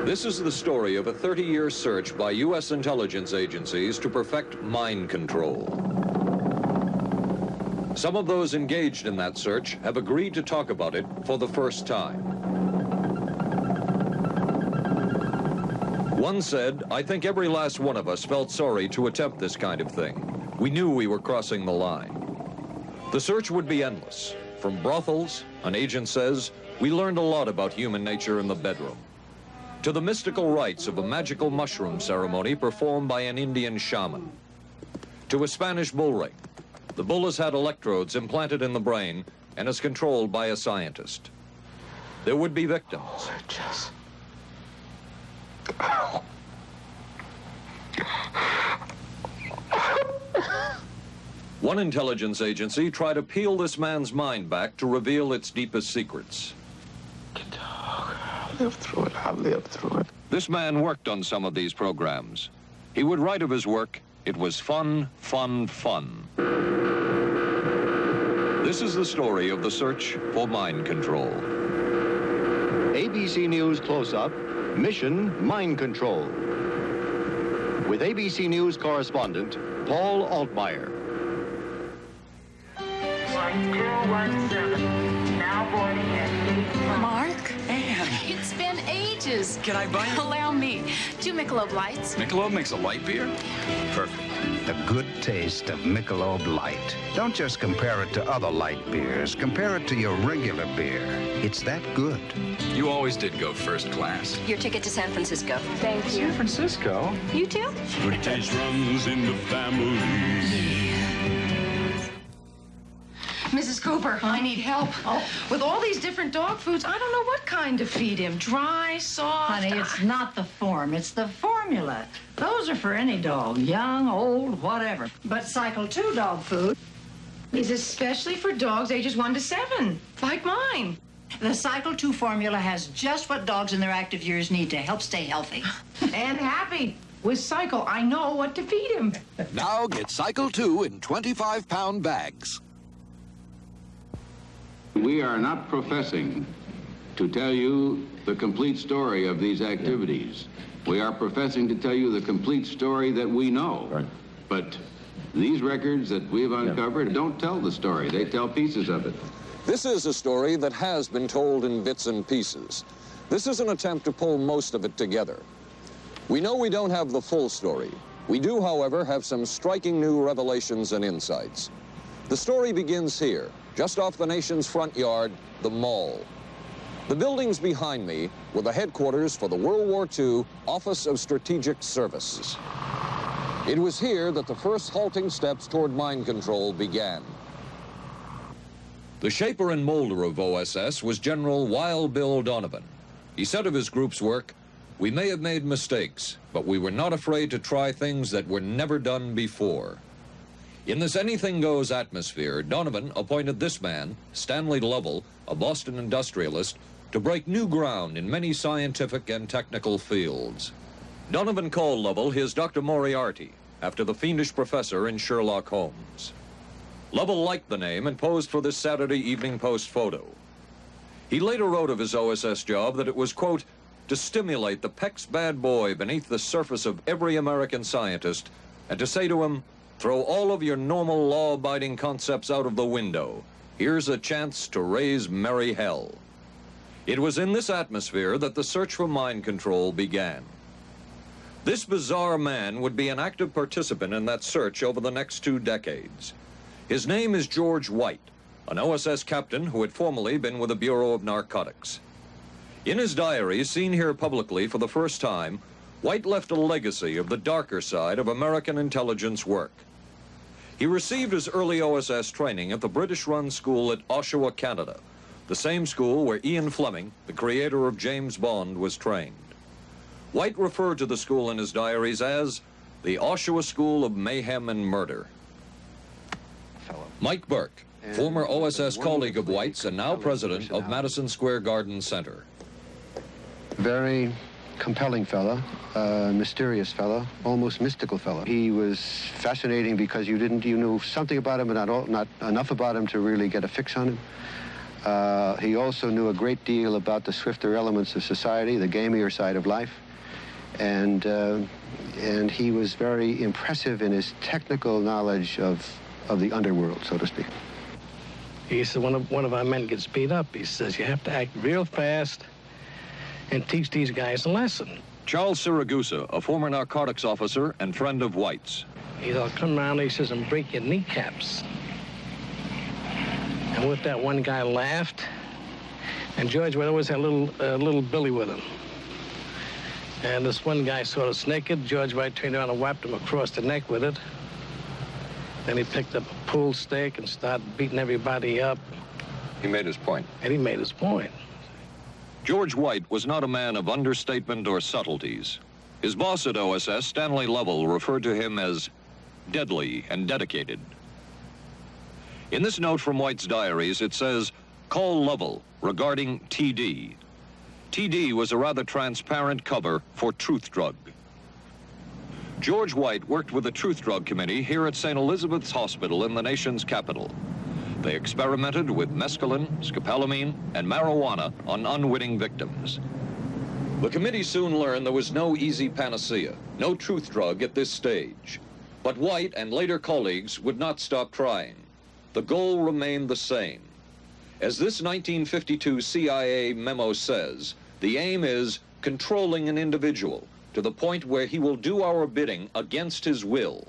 This is the story of a 30-year search by U.S. intelligence agencies to perfect mind control. Some of those engaged in that search have agreed to talk about it for the first time. One said, "I think every last one of us felt sorry to attempt this kind of thing. We knew we were crossing the line." The search would be endless. From brothels, an agent says, we learned a lot about human nature in the bedroom, to the mystical rites of a magical mushroom ceremony performed by an Indian shaman, to a Spanish bull ring. The bull has had electrodes implanted in the brain and is controlled by a scientist. There would be victims. One intelligence agency tried to peel this man's mind back to reveal its deepest secrets. I'll live through it. I'll live through it. This man worked on some of these programs. He would write of his work, "It was fun, fun, fun." This is the story of the search for mind control. ABC News Close-Up, Mission Mind Control. With ABC News correspondent Paul Altmaier. 1217, now boarding at 8. Mark? Anne. It's been ages. Can I buy you? Allow me. 2 Michelob Lights. Michelob makes a light beer? Perfect. The good taste of Michelob Light. Don't just compare it to other light beers. Compare it to your regular beer. It's that good. You always did go first class. Your ticket to San Francisco. Thank you. San Francisco? You too? Good taste runs in the family. Mrs. Cooper, I need help. Oh. With all these different dog foods, I don't know what kind to feed him. Dry, soft. Honey, it's not the form, it's the formula. Those are for any dog, young, old, whatever. But Cycle 2 dog food is especially for dogs ages 1 to 7, like mine. The Cycle 2 formula has just what dogs in their active years need to help stay healthy. And happy. With Cycle, I know what to feed him. Now get Cycle 2 in 25-pound bags. We are not professing to tell you the complete story of these activities. We are professing to tell you the complete story that we know. Right. But these records that we've uncovered don't tell the story. They tell pieces of it. This is a story that has been told in bits and pieces. This is an attempt to pull most of it together. We know we don't have the full story. We do, however, have some striking new revelations and insights. The story begins here, just off the nation's front yard, the Mall. The buildings behind me were the headquarters for the World War II Office of Strategic Services. It was here that the first halting steps toward mind control began. The shaper and molder of OSS was General Wild Bill Donovan. He said of his group's work, "We may have made mistakes, but we were not afraid to try things that were never done before." In this anything-goes atmosphere, Donovan appointed this man, Stanley Lovell, a Boston industrialist, to break new ground in many scientific and technical fields. Donovan called Lovell his Dr. Moriarty, after the fiendish professor in Sherlock Holmes. Lovell liked the name and posed for this Saturday Evening Post photo. He later wrote of his OSS job that it was, quote, to stimulate the Peck's bad boy beneath the surface of every American scientist and to say to him, throw all of your normal law-abiding concepts out of the window. Here's a chance to raise merry hell. It was in this atmosphere that the search for mind control began. This bizarre man would be an active participant in that search over the next 2 decades. His name is George White, an OSS captain who had formerly been with the Bureau of Narcotics. In his diary, seen here publicly for the first time, White left a legacy of the darker side of American intelligence work. He received his early OSS training at the British-run school at Oshawa, Canada, the same school where Ian Fleming, the creator of James Bond, was trained. White referred to the school in his diaries as the Oshawa School of Mayhem and Murder. Mike Burke, former OSS colleague of White's and now president of Madison Square Garden Center. Very compelling fella, mysterious fella, almost mystical fella. He was fascinating because you knew something about him, but not enough about him to really get a fix on him. He also knew a great deal about the swifter elements of society, the gamier side of life, and he was very impressive in his technical knowledge of the underworld, so to speak. He said one of our men gets beat up. He says, you have to act real fast and teach these guys a lesson. Charles Siragusa, a former narcotics officer and friend of White's. He'll come around, he says, and break your kneecaps. And with that, one guy laughed, and George would always have little Billy with him. And this one guy saw us naked. George White turned around and whapped him across the neck with it. Then he picked up a pool stick and started beating everybody up. He made his point. And he made his point. George White was not a man of understatement or subtleties. His boss at OSS, Stanley Lovell, referred to him as deadly and dedicated. In this note from White's diaries, it says, call Lovell regarding TD. TD was a rather transparent cover for Truth Drug. George White worked with the Truth Drug Committee here at St. Elizabeth's Hospital in the nation's capital. They experimented with mescaline, scopolamine, and marijuana on unwitting victims. The committee soon learned there was no easy panacea, no truth drug at this stage. But White and later colleagues would not stop trying. The goal remained the same. As this 1952 CIA memo says, the aim is controlling an individual to the point where he will do our bidding against his will,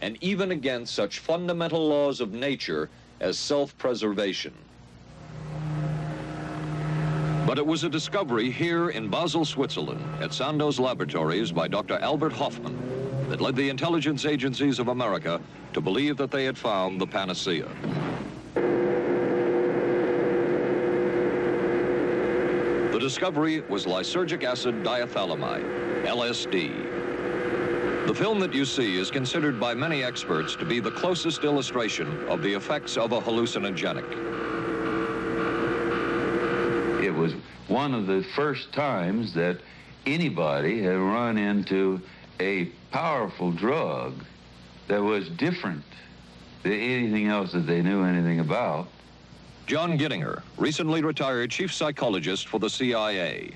and even against such fundamental laws of nature as self-preservation. But it was a discovery here in Basel, Switzerland, at Sandoz Laboratories by Dr. Albert Hoffman, that led the intelligence agencies of America to believe that they had found the panacea. The discovery was lysergic acid diethylamide, LSD. The film that you see is considered by many experts to be the closest illustration of the effects of a hallucinogenic. It was one of the first times that anybody had run into a powerful drug that was different than anything else that they knew anything about. John Gittinger, recently retired chief psychologist for the CIA.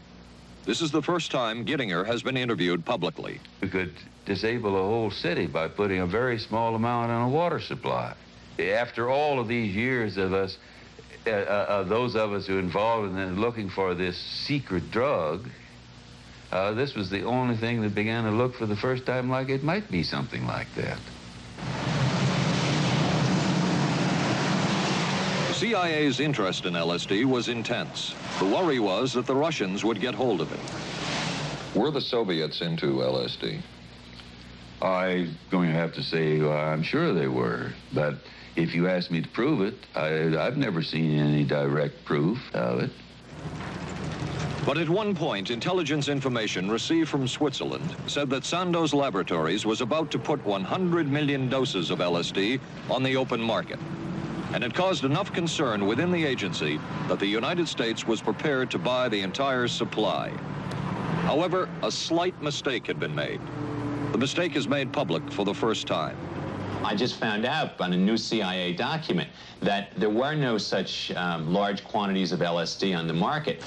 This is the first time Gittinger has been interviewed publicly. We could disable a whole city by putting a very small amount on a water supply. After all of these years of us, those of us who were involved in looking for this secret drug, this was the only thing that began to look for the first time like it might be something like that. The CIA's interest in LSD was intense. The worry was that the Russians would get hold of it. Were the Soviets into LSD? I'm going to have to say I'm sure they were, but if you ask me to prove it, I've never seen any direct proof of it. But at one point, intelligence information received from Switzerland said that Sandoz Laboratories was about to put 100 million doses of LSD on the open market. And it caused enough concern within the agency that the United States was prepared to buy the entire supply. However, a slight mistake had been made. The mistake is made public for the first time. I just found out on a new CIA document that there were no such large quantities of LSD on the market.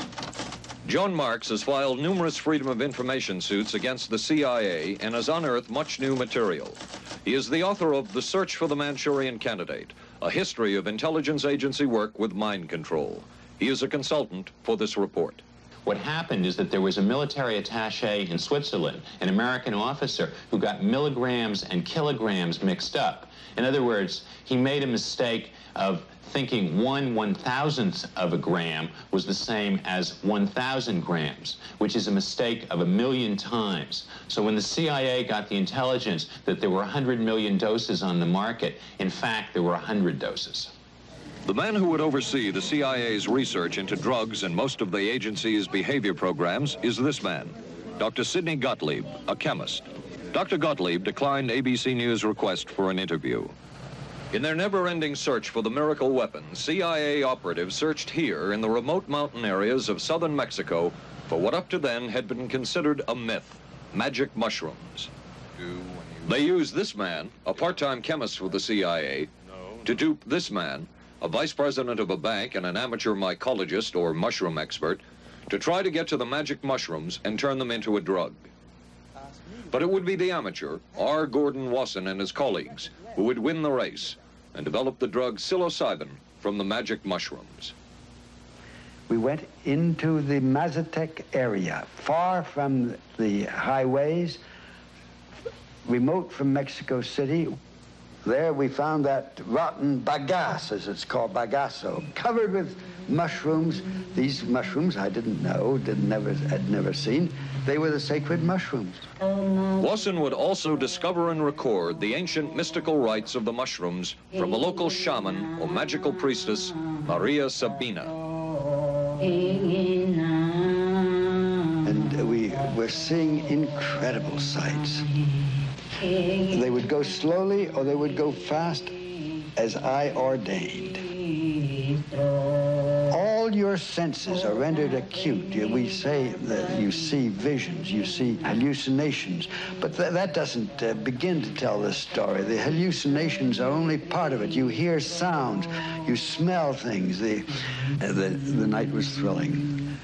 Joan Marks has filed numerous Freedom of Information suits against the CIA and has unearthed much new material. He is the author of The Search for the Manchurian Candidate, a history of intelligence agency work with mind control. He is a consultant for this report. What happened is that there was a military attaché in Switzerland, an American officer, who got milligrams and kilograms mixed up. In other words, he made a mistake of thinking 1/1000th of a gram was the same as 1,000 grams, which is a mistake of 1,000,000 times. So when the CIA got the intelligence that there were 100 million doses on the market, in fact, there were 100 doses. The man who would oversee the CIA's research into drugs and most of the agency's behavior programs is this man, Dr. Sidney Gottlieb, a chemist. Dr. Gottlieb declined ABC News' request for an interview. In their never-ending search for the miracle weapon, CIA operatives searched here in the remote mountain areas of southern Mexico for what up to then had been considered a myth, magic mushrooms. They used this man, a part-time chemist for the CIA, to dupe this man, a vice president of a bank, and an amateur mycologist or mushroom expert to try to get to the magic mushrooms and turn them into a drug. But it would be the amateur, R. Gordon Wasson and his colleagues, who would win the race and develop the drug psilocybin from the magic mushrooms. We went into the Mazatec area, far from the highways, remote from Mexico City. There we found that rotten bagasse, as it's called, bagasso, covered with mushrooms. These mushrooms I didn't know, had never seen. They were the sacred mushrooms. Wasson would also discover and record the ancient mystical rites of the mushrooms from a local shaman or magical priestess, Maria Sabina. And we were seeing incredible sights. They would go slowly or they would go fast as I ordained. All your senses are rendered acute. We say that you see visions, you see hallucinations, but that doesn't begin to tell the story. The hallucinations are only part of it. You hear sounds, you smell things. The night was thrilling.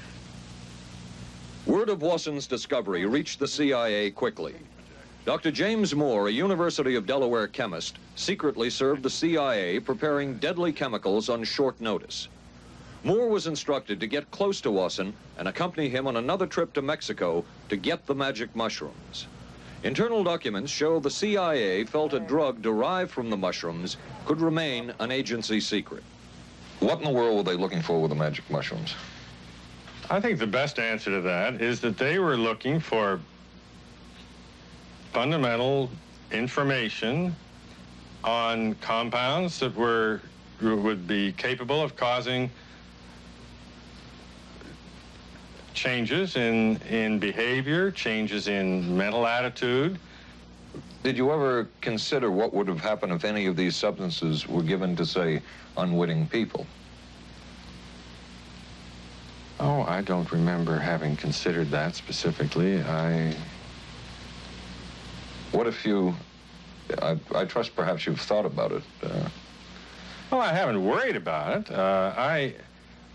Word of Wasson's discovery reached the CIA quickly. Dr. James Moore, a University of Delaware chemist, secretly served the CIA preparing deadly chemicals on short notice. Moore was instructed to get close to Wasson and accompany him on another trip to Mexico to get the magic mushrooms. Internal documents show the CIA felt a drug derived from the mushrooms could remain an agency secret. What in the world were they looking for with the magic mushrooms? I think the best answer to that is that they were looking for fundamental information on compounds that would be capable of causing changes in behavior, changes in mental attitude. Did you ever consider what would have happened if any of these substances were given to, say, unwitting people? Oh, I don't remember having considered that specifically. What if you... I trust perhaps you've thought about it. Well, I haven't worried about it.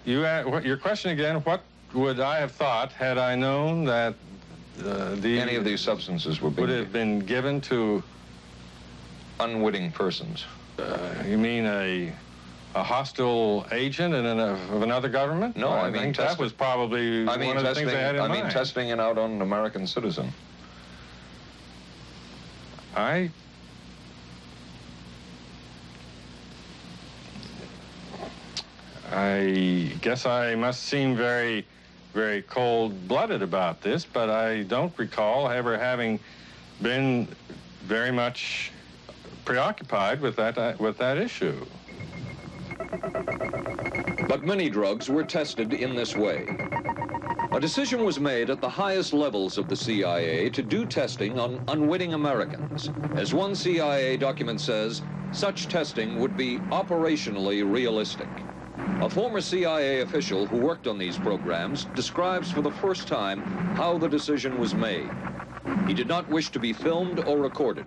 Your question again, what would I have thought had I known that any of these substances would have been given to unwitting persons? You mean a hostile agent of another government? No, I mean think that was probably one of the things they had in mind. I mean testing it out on an American citizen. I guess I must seem very, very cold-blooded about this, but I don't recall ever having been very much preoccupied with that issue. But many drugs were tested in this way. A decision was made at the highest levels of the CIA to do testing on unwitting Americans. As one CIA document says, such testing would be operationally realistic. A former CIA official who worked on these programs describes for the first time how the decision was made. He did not wish to be filmed or recorded.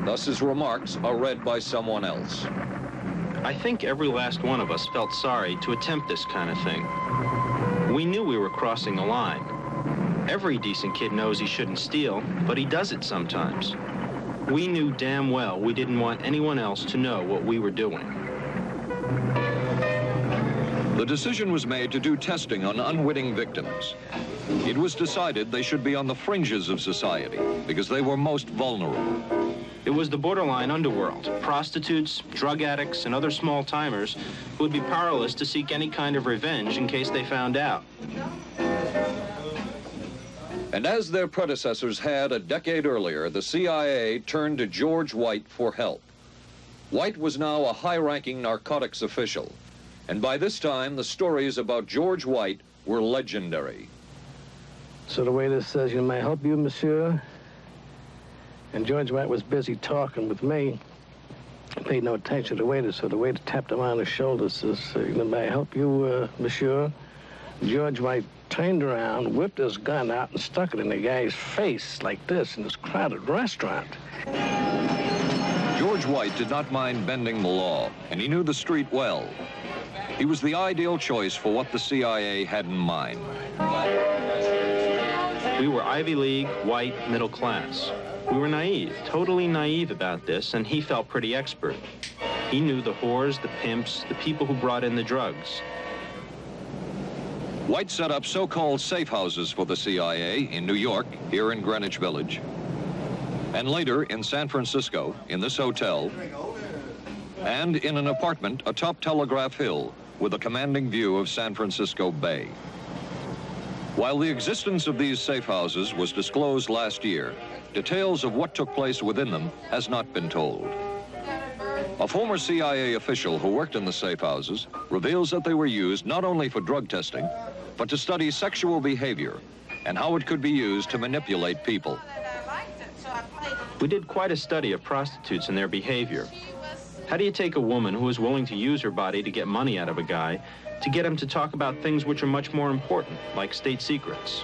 Thus his remarks are read by someone else. I think every last one of us felt sorry to attempt this kind of thing. We knew we were crossing the line. Every decent kid knows he shouldn't steal, but he does it sometimes. We knew damn well we didn't want anyone else to know what we were doing. The decision was made to do testing on unwitting victims. It was decided they should be on the fringes of society because they were most vulnerable. It was the borderline underworld, prostitutes, drug addicts, and other small-timers who would be powerless to seek any kind of revenge in case they found out. And as their predecessors had a decade earlier, the CIA turned to George White for help. White was now a high-ranking narcotics official, and by this time, the stories about George White were legendary. So the waiter says, "You may help you, monsieur?" And George White was busy talking with me. I paid no attention to the waiter, so the waiter tapped him on the shoulder, says, "May I help you, monsieur?" George White turned around, whipped his gun out, and stuck it in the guy's face like this in this crowded restaurant. George White did not mind bending the law, and he knew the street well. He was the ideal choice for what the CIA had in mind. We were Ivy League, white, middle class. We were naive, totally naive about this, and he felt pretty expert. He knew the whores, the pimps, the people who brought in the drugs. White set up so-called safe houses for the CIA in New York, here in Greenwich Village, and later in San Francisco, in this hotel, and in an apartment atop Telegraph Hill with a commanding view of San Francisco Bay. While the existence of these safe houses was disclosed last year, details of what took place within them has not been told. A former CIA official who worked in the safe houses reveals that they were used not only for drug testing, but to study sexual behavior and how it could be used to manipulate people. We did quite a study of prostitutes and their behavior. How do you take a woman who is willing to use her body to get money out of a guy to get him to talk about things which are much more important, like state secrets?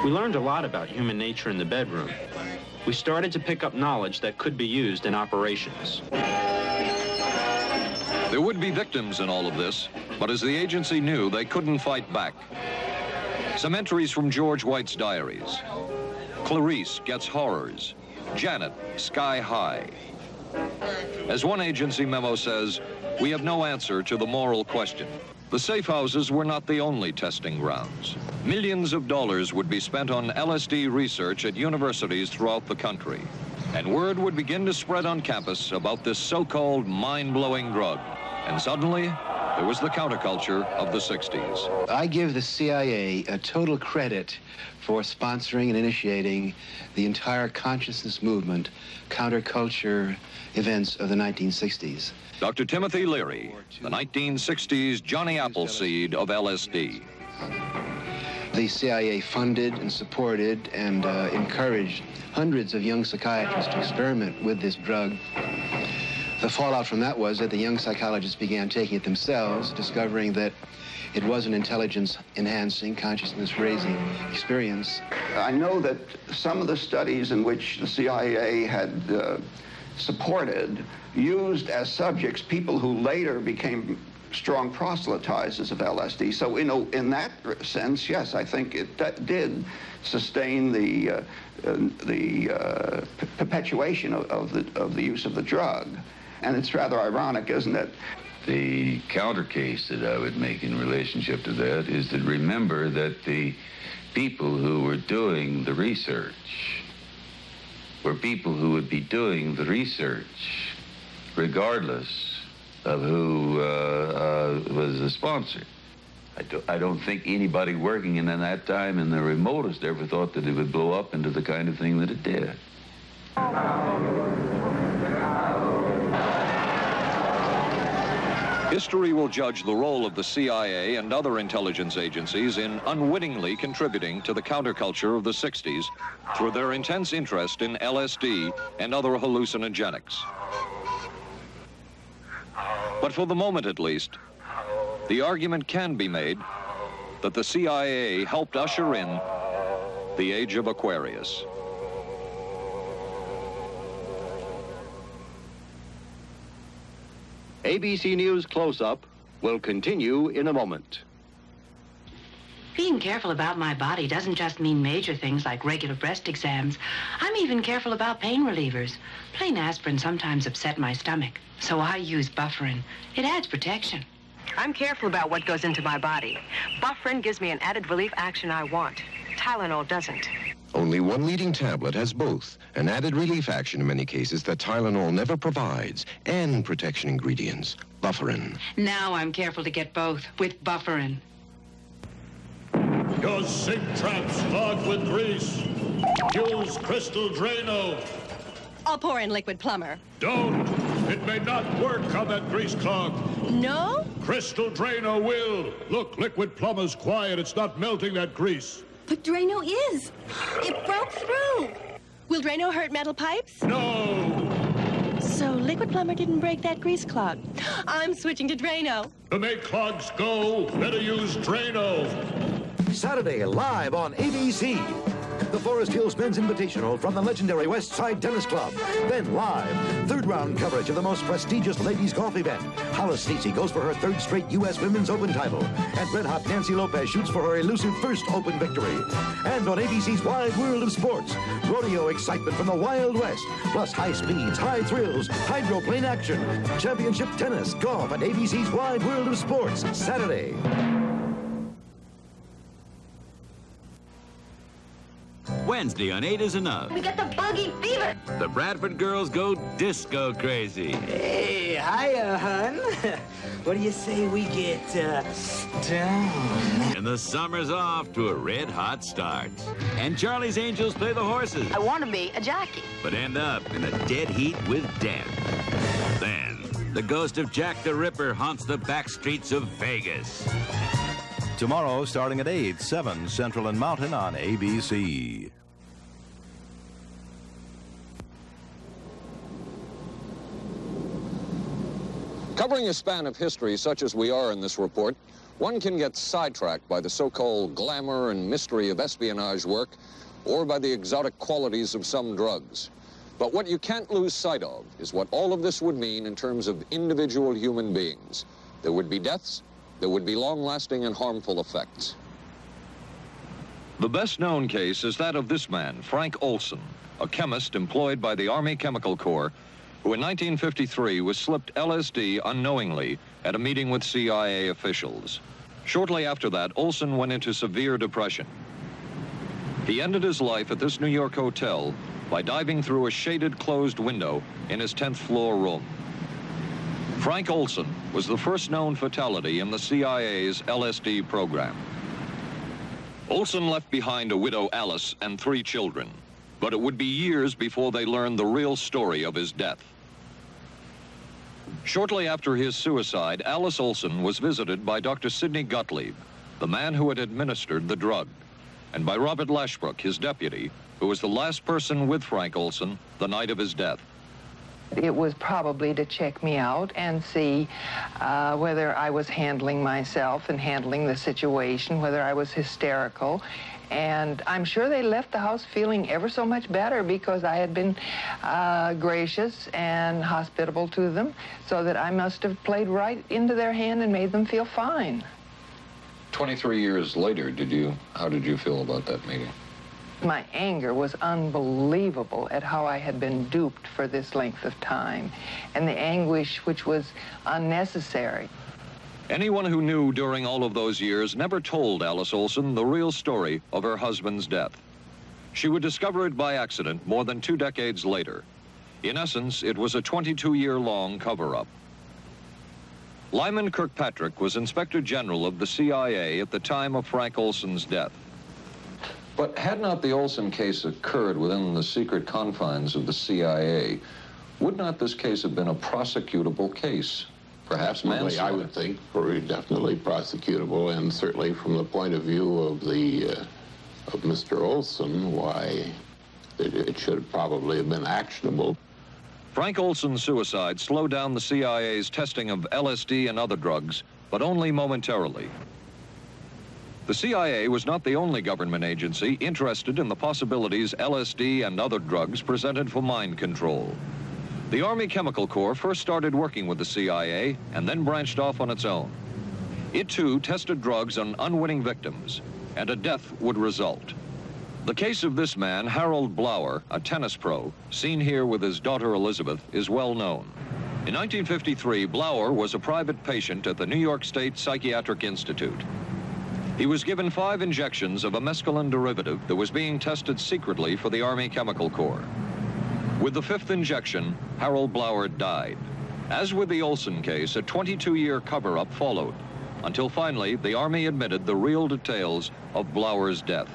We learned a lot about human nature in the bedroom. We started to pick up knowledge that could be used in operations. There would be victims in all of this, but as the agency knew, they couldn't fight back. Some entries from George White's diaries. Clarice gets horrors. Janet, sky high. As one agency memo says, we have no answer to the moral question. The safe houses were not the only testing grounds. Millions of dollars would be spent on LSD research at universities throughout the country. And word would begin to spread on campus about this so-called mind-blowing drug. And suddenly, there was the counterculture of the 60s. I give the CIA a total credit for sponsoring and initiating the entire consciousness movement, counterculture events of the 1960s. Dr. Timothy Leary, the 1960s Johnny Appleseed of LSD. The CIA funded and supported and encouraged hundreds of young psychiatrists to experiment with this drug. The fallout from that was that the young psychologists began taking it themselves, discovering that it was an intelligence-enhancing, consciousness-raising experience. I know that some of the studies in which the CIA had supported used as subjects people who later became strong proselytizers of LSD. So, in that sense, yes, I think it did sustain the perpetuation of the use of the drug. And it's rather ironic, isn't it? The counter case that I would make in relationship to that is to remember that the people who were doing the research were people who would be doing the research regardless of who was the sponsor. I don't think anybody working in that time in the remotest ever thought that it would blow up into the kind of thing that it did. History will judge the role of the CIA and other intelligence agencies in unwittingly contributing to the counterculture of the 60s through their intense interest in LSD and other hallucinogenics. But for the moment at least, the argument can be made that the CIA helped usher in the age of Aquarius. ABC News Close-Up will continue in a moment. Being careful about my body doesn't just mean major things like regular breast exams. I'm even careful about pain relievers. Plain aspirin sometimes upset my stomach, so I use Bufferin. It adds protection. I'm careful about what goes into my body. Bufferin gives me an added relief action I want. Tylenol doesn't. Only one leading tablet has both, an added relief action in many cases that Tylenol never provides, and protection ingredients, Bufferin. Now I'm careful to get both with Bufferin. Your sink trap's clogged with grease. Use Crystal Drano. I'll pour in liquid plumber. Don't. It may not work on that grease clog. No? Crystal Drano will. Look, liquid plumber's quiet. It's not melting that grease. But Drano is. It broke through. Will Drano hurt metal pipes? No. So liquid plumber didn't break that grease clog. I'm switching to Drano. To make clogs go, better use Drano. Saturday, live on ABC. the Forest Hills Men's Invitational from the legendary West Side Tennis Club. Then live, third round coverage of the most prestigious ladies golf event. Hollis Stacey goes for her third straight U.S. Women's Open title. And red-hot Nancy Lopez shoots for her elusive first Open victory. And on ABC's Wide World of Sports, rodeo excitement from the Wild West, plus high speeds, high thrills, hydroplane action, championship tennis, golf, and ABC's Wide World of Sports, Saturday. Wednesday on 8 is Enough. We got the buggy fever. The Bradford girls go disco crazy. Hey, hiya, hun. What do you say we get, down? And the summer's off to a red-hot start. And Charlie's Angels play the horses. I want to be a jockey. But end up in a dead heat with death. Then, the ghost of Jack the Ripper haunts the back streets of Vegas. Tomorrow, starting at 8, 7 Central and Mountain on ABC. Covering a span of history such as we are in this report, one can get sidetracked by the so-called glamour and mystery of espionage work or by the exotic qualities of some drugs. But what you can't lose sight of is what all of this would mean in terms of individual human beings. There would be deaths, there would be long-lasting and harmful effects. The best-known case is that of this man, Frank Olson, a chemist employed by the Army Chemical Corps, who in 1953 was slipped LSD unknowingly at a meeting with CIA officials. Shortly after that, Olson went into severe depression. He ended his life at this New York hotel by diving through a shaded closed window in his 10th floor room. Frank Olson was the first known fatality in the CIA's LSD program. Olson left behind a widow, Alice, and 3 children, but it would be years before they learned the real story of his death. Shortly after his suicide, Alice Olson was visited by Dr. Sidney Gottlieb, the man who had administered the drug, and by Robert Lashbrook, his deputy, who was the last person with Frank Olson the night of his death. It was probably to check me out and see whether I was handling myself and handling the situation, whether I was hysterical. And I'm sure they left the house feeling ever so much better because I had been gracious and hospitable to them, so that I must have played right into their hand and made them feel fine. 23 years later, how did you feel about that meeting? My anger was unbelievable at how I had been duped for this length of time, and the anguish which was unnecessary. Anyone who knew during all of those years never told Alice Olson the real story of her husband's death. She would discover it by accident more than 2 decades later. In essence, it was a 22-year-long cover-up. Lyman Kirkpatrick was Inspector General of the CIA at the time of Frank Olson's death. But had not the Olson case occurred within the secret confines of the CIA, would not this case have been a prosecutable case? Perhaps manslaughter? I would think very definitely prosecutable, and certainly from the point of view of Mr. Olson, why it should probably have been actionable. Frank Olson's suicide slowed down the CIA's testing of LSD and other drugs, but only momentarily. The CIA was not the only government agency interested in the possibilities LSD and other drugs presented for mind control. The Army Chemical Corps first started working with the CIA and then branched off on its own. It too tested drugs on unwitting victims, and a death would result. The case of this man, Harold Blower, a tennis pro, seen here with his daughter Elizabeth, is well known. In 1953, Blower was a private patient at the New York State Psychiatric Institute. He was given 5 injections of a mescaline derivative that was being tested secretly for the Army Chemical Corps. With the 5th injection, Harold Blower died. As with the Olson case, a 22-year cover-up followed, until finally the Army admitted the real details of Blower's death.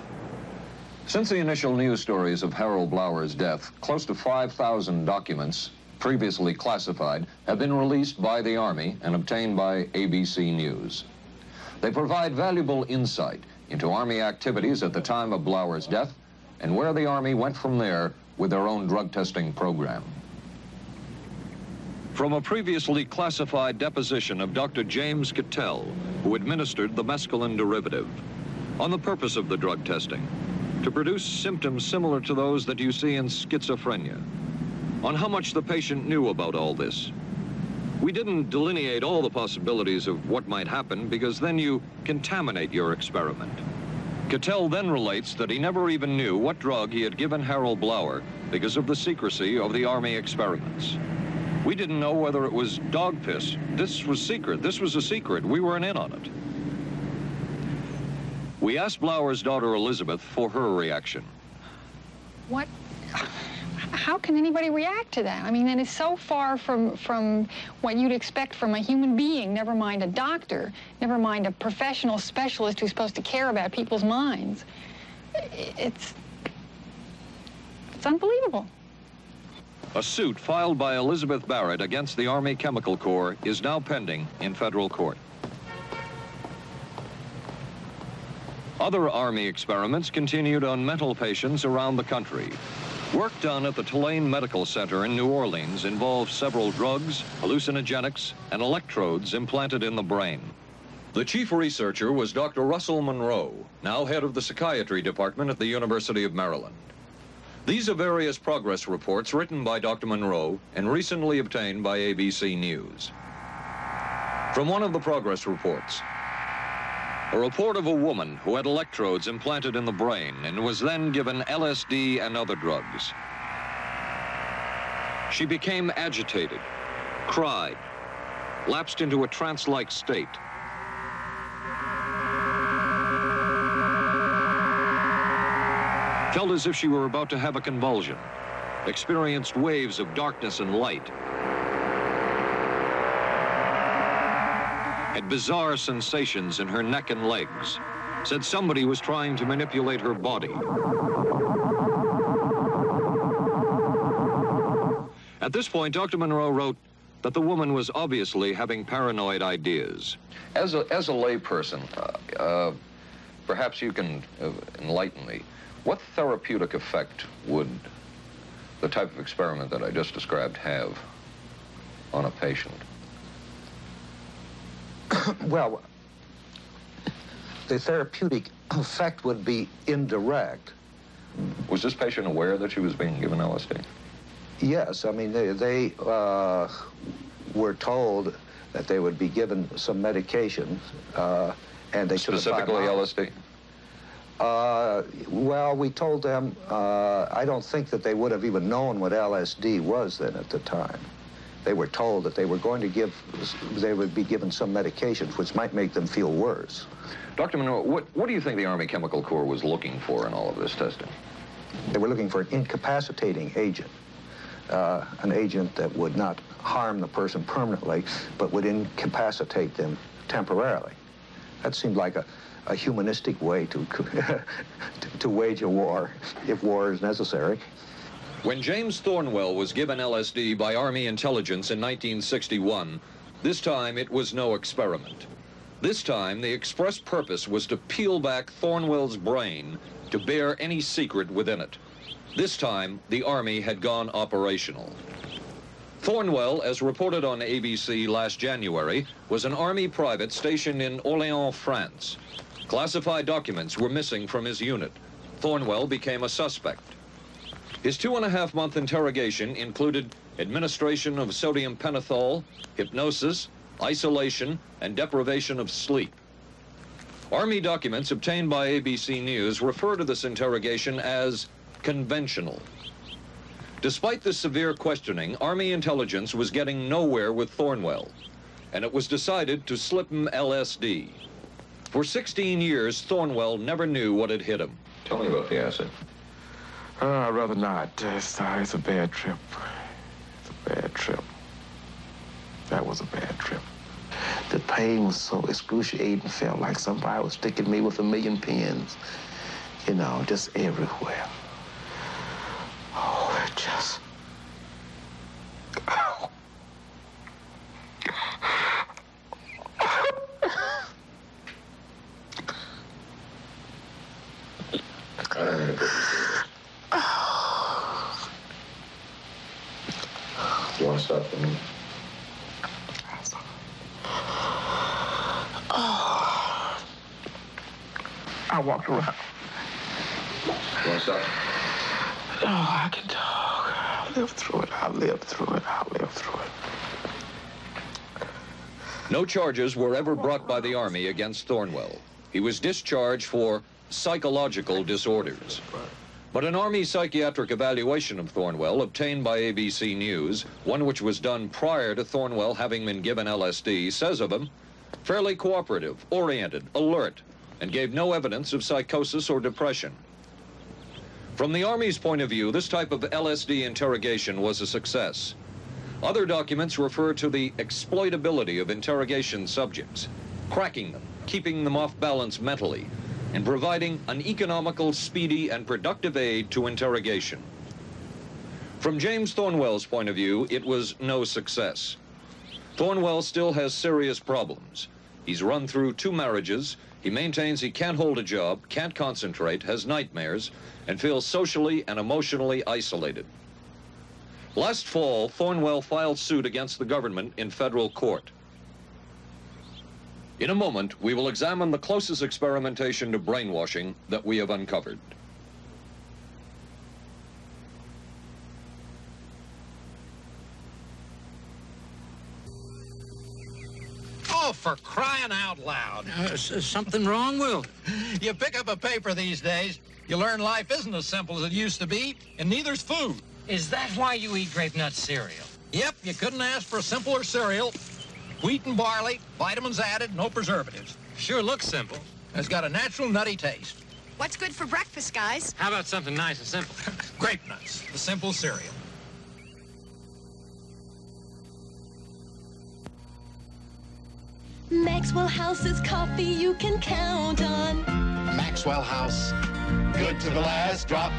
Since the initial news stories of Harold Blower's death, close to 5,000 documents, previously classified, have been released by the Army and obtained by ABC News. They provide valuable insight into Army activities at the time of Blower's death and where the Army went from there with their own drug testing program. From a previously classified deposition of Dr. James Cattell, who administered the mescaline derivative, on the purpose of the drug testing, to produce symptoms similar to those that you see in schizophrenia. On how much the patient knew about all this. We didn't delineate all the possibilities of what might happen because then you contaminate your experiment. Cattell then relates that he never even knew what drug he had given Harold Blauer because of the secrecy of the Army experiments. We didn't know whether it was dog piss. This was secret. This was a secret. We weren't in on it. We asked Blauer's daughter Elizabeth for her reaction. What? How can anybody react to that? I mean, that is so far from what you'd expect from a human being, never mind a doctor, never mind a professional specialist who's supposed to care about people's minds. It's unbelievable. A suit filed by Elizabeth Barrett against the Army Chemical Corps is now pending in federal court. Other Army experiments continued on mental patients around the country. Work done at the Tulane Medical Center in New Orleans involved several drugs, hallucinogenics, and electrodes implanted in the brain. The chief researcher was Dr. Russell Monroe, now head of the psychiatry department at the University of Maryland. These are various progress reports written by Dr. Monroe and recently obtained by ABC News. From one of the progress reports, a report of a woman who had electrodes implanted in the brain and was then given LSD and other drugs. She became agitated, cried, lapsed into a trance-like state. Felt as if she were about to have a convulsion, experienced waves of darkness and light, had bizarre sensations in her neck and legs, said somebody was trying to manipulate her body. At this point, Dr. Monroe wrote that the woman was obviously having paranoid ideas. As a layperson, perhaps you can enlighten me. What therapeutic effect would the type of experiment that I just described have on a patient? Well, the therapeutic effect would be indirect. Was this patient aware that she was being given LSD? Yes, I mean, they were told that they would be given some medication, and they specifically LSD? Well, we told them, I don't think that they would have even known what LSD was then at the time. They were told that they were going to they would be given some medications which might make them feel worse. Dr. Monroe, what do you think the Army Chemical Corps was looking for in all of this testing? They were looking for an incapacitating agent, an agent that would not harm the person permanently, but would incapacitate them temporarily. That seemed like a humanistic way to wage a war, if war is necessary. When James Thornwell was given LSD by Army intelligence in 1961, this time it was no experiment. This time, the express purpose was to peel back Thornwell's brain to bear any secret within it. This time, the Army had gone operational. Thornwell, as reported on ABC last January, was an Army private stationed in Orléans, France. Classified documents were missing from his unit. Thornwell became a suspect. His 2.5-month interrogation included administration of sodium pentothal, hypnosis, isolation, and deprivation of sleep. Army documents obtained by ABC News refer to this interrogation as conventional. Despite the severe questioning, Army intelligence was getting nowhere with Thornwell, and it was decided to slip him LSD. For 16 years, Thornwell never knew what had hit him. Tell me about the acid. I'd rather not. It's a bad trip. It's a bad trip. That was a bad trip. The pain was so excruciating. Felt like somebody was sticking me with 1,000,000 pins. You know, just everywhere. Oh, it just... Oh. Do you want to stop for me? I walked around. What's up? Oh, I can talk. I'll live through it. I'll live through it. I'll live through it. No charges were ever brought by the Army against Thornwell. He was discharged for psychological disorders. But an Army psychiatric evaluation of Thornwell obtained by ABC News, one which was done prior to Thornwell having been given LSD, says of him, fairly cooperative, oriented, alert, and gave no evidence of psychosis or depression. From the Army's point of view, this type of LSD interrogation was a success. Other documents refer to the exploitability of interrogation subjects, cracking them, keeping them off balance mentally, and providing an economical, speedy, and productive aid to interrogation. From James Thornwell's point of view, it was no success. Thornwell still has serious problems. He's run through 2 marriages. He maintains he can't hold a job, can't concentrate, has nightmares, and feels socially and emotionally isolated. Last fall, Thornwell filed suit against the government in federal court. In a moment, we will examine the closest experimentation to brainwashing that we have uncovered. Oh, for crying out loud. Something wrong, Will? You pick up a paper these days, you learn life isn't as simple as it used to be, and neither's food. Is that why you eat grape nut cereal? Yep, you couldn't ask for a simpler cereal. Wheat and barley, vitamins added, no preservatives. Sure looks simple. It's got a natural nutty taste. What's good for breakfast, guys? How about something nice and simple? Grape nuts, the simple cereal. Maxwell House's coffee you can count on. Maxwell House, good to the last drop.